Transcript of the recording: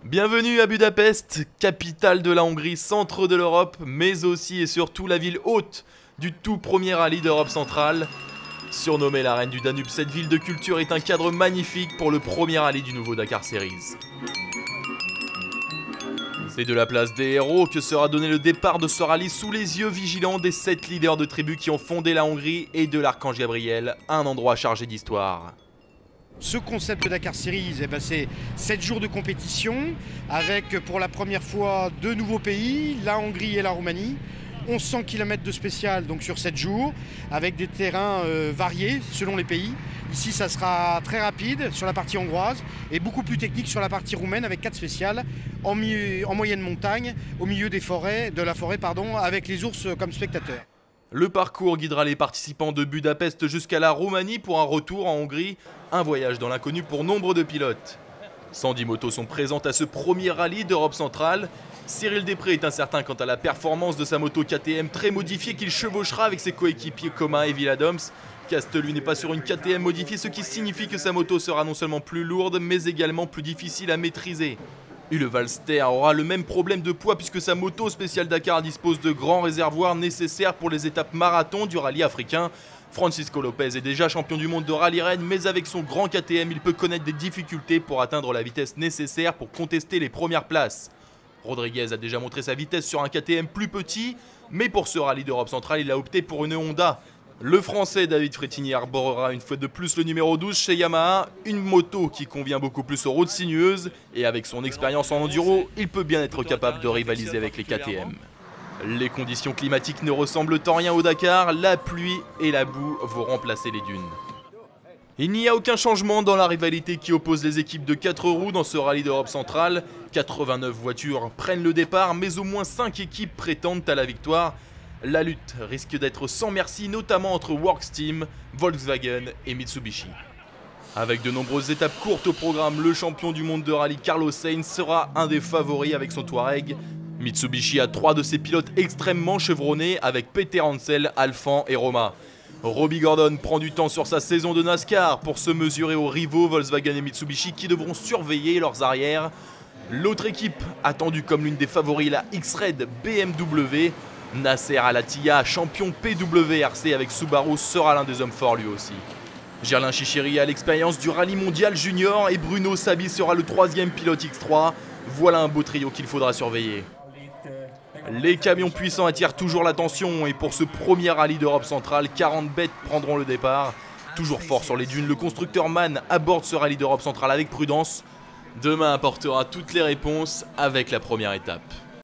Bienvenue à Budapest, capitale de la Hongrie, centre de l'Europe, mais aussi et surtout la ville hôte du tout premier rallye d'Europe centrale. Surnommée la reine du Danube, cette ville de culture est un cadre magnifique pour le premier rallye du nouveau Dakar Series. C'est de la place des héros que sera donné le départ de ce rallye sous les yeux vigilants des 7 leaders de tribus qui ont fondé la Hongrie et de l'Archange Gabriel, un endroit chargé d'histoire. Ce concept de Dakar Series, c'est 7 jours de compétition avec pour la première fois 2 nouveaux pays, la Hongrie et la Roumanie. 1100 km de spécial donc sur 7 jours avec des terrains variés selon les pays. Ici ça sera très rapide sur la partie hongroise et beaucoup plus technique sur la partie roumaine avec 4 spéciales en moyenne montagne au milieu des forêts, avec les ours comme spectateurs. Le parcours guidera les participants de Budapest jusqu'à la Roumanie pour un retour en Hongrie, un voyage dans l'inconnu pour nombre de pilotes. 110 motos sont présentes à ce premier rallye d'Europe centrale. Cyril Després est incertain quant à la performance de sa moto KTM très modifiée qu'il chevauchera avec ses coéquipiers Coma et Villadoms. Cast lui n'est pas sur une KTM modifiée, ce qui signifie que sa moto sera non seulement plus lourde mais également plus difficile à maîtriser. Ulle Valster aura le même problème de poids puisque sa moto spéciale Dakar dispose de grands réservoirs nécessaires pour les étapes marathon du rallye africain. Francisco Lopez est déjà champion du monde de rallye raid, mais avec son grand KTM, il peut connaître des difficultés pour atteindre la vitesse nécessaire pour contester les premières places. Rodriguez a déjà montré sa vitesse sur un KTM plus petit, mais pour ce rallye d'Europe centrale, il a opté pour une Honda. Le français David Frétini arborera une fois de plus le numéro 12 chez Yamaha, une moto qui convient beaucoup plus aux routes sinueuses, et avec son expérience en enduro, il peut bien être capable de rivaliser avec les KTM. Les conditions climatiques ne ressemblent en rien au Dakar, la pluie et la boue vont remplacer les dunes. Il n'y a aucun changement dans la rivalité qui oppose les équipes de 4 roues dans ce rallye d'Europe centrale. 89 voitures prennent le départ, mais au moins 5 équipes prétendent à la victoire. La lutte risque d'être sans merci, notamment entre Works Team, Volkswagen et Mitsubishi. Avec de nombreuses étapes courtes au programme, le champion du monde de rallye Carlos Sainz sera un des favoris avec son Touareg. Mitsubishi a 3 de ses pilotes extrêmement chevronnés avec Peter Hansel, Alfan et Roma. Robbie Gordon prend du temps sur sa saison de NASCAR pour se mesurer aux rivaux Volkswagen et Mitsubishi qui devront surveiller leurs arrières. L'autre équipe, attendue comme l'une des favoris, la X-Red BMW, Nasser Al-Attiyah, champion PWRC avec Subaru, sera l'un des hommes forts lui aussi. Gerlin Chichiri a l'expérience du rallye mondial junior et Bruno Sabi sera le 3e pilote X3. Voilà un beau trio qu'il faudra surveiller. Les camions puissants attirent toujours l'attention et pour ce premier rallye d'Europe centrale, 40 bêtes prendront le départ. Toujours fort sur les dunes, le constructeur MAN aborde ce rallye d'Europe centrale avec prudence. Demain apportera toutes les réponses avec la première étape.